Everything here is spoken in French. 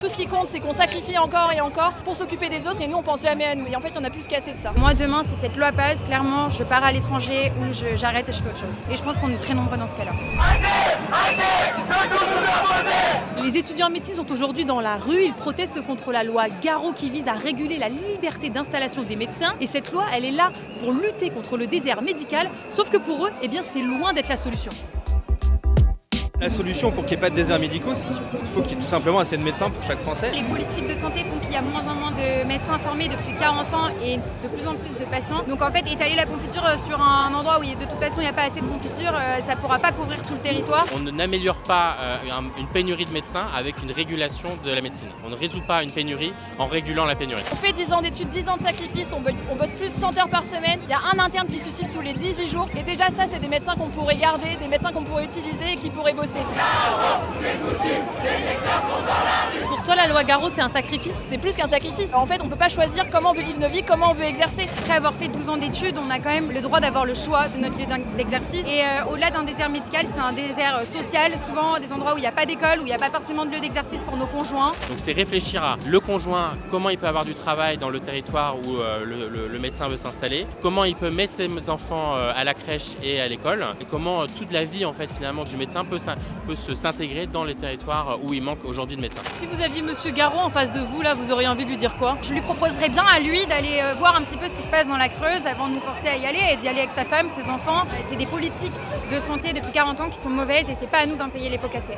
Tout ce qui compte, c'est qu'on sacrifie encore et encore pour s'occuper des autres et nous, on pense jamais à nous. Et en fait, on a plus qu'assez de ça. Moi, demain, si cette loi passe, clairement, je pars à l'étranger ou j'arrête et je fais autre chose. Et je pense qu'on est très nombreux dans ce cas-là. Les étudiants en médecine sont aujourd'hui dans la rue. Ils protestent contre la loi Garot qui vise à réguler la liberté d'installation des médecins. Et cette loi, elle est là pour lutter contre le désert médical. Sauf que pour eux, c'est loin d'être la solution. La solution pour qu'il n'y ait pas de déserts médicaux, c'est qu'il faut qu'il y ait tout simplement assez de médecins pour chaque Français. Les politiques de santé font qu'il y a moins en moins de médecins formés depuis 40 ans et de plus en plus de patients. Donc en fait, étaler la confiture sur un endroit où de toute façon il n'y a pas assez de confiture, ça ne pourra pas couvrir tout le territoire. On n'améliore pas une pénurie de médecins avec une régulation de la médecine. On ne résout pas une pénurie en régulant la pénurie. On fait 10 ans d'études, 10 ans de sacrifice, on bosse plus de 100 heures par semaine. Il y a un interne qui suscite tous les 18 jours. Et déjà ça, c'est des médecins qu'on pourrait garder, des médecins qu'on pourrait utiliser et qui pourraient bosser. Pour toi, la loi Garot, c'est un sacrifice? C'est plus qu'un sacrifice. En fait, on ne peut pas choisir comment on veut vivre nos vies, comment on veut exercer. Après avoir fait 12 ans d'études, on a quand même le droit d'avoir le choix de notre lieu d'exercice. Et au-delà d'un désert médical, c'est un désert social, souvent des endroits où il n'y a pas d'école, où il n'y a pas forcément de lieu d'exercice pour nos conjoints. Donc c'est réfléchir à le conjoint, comment il peut avoir du travail dans le territoire où le médecin veut s'installer, comment il peut mettre ses enfants à la crèche et à l'école, et comment toute la vie en fait finalement du médecin peut s'intégrer dans les territoires où il manque aujourd'hui de médecins. Si vous aviez Monsieur Garot en face de vous, là, vous auriez envie de lui dire quoi? Je lui proposerais bien à lui d'aller voir un petit peu ce qui se passe dans la Creuse avant de nous forcer à y aller et d'y aller avec sa femme, ses enfants. C'est des politiques de santé depuis 40 ans qui sont mauvaises et c'est pas à nous d'en payer les pots cassés.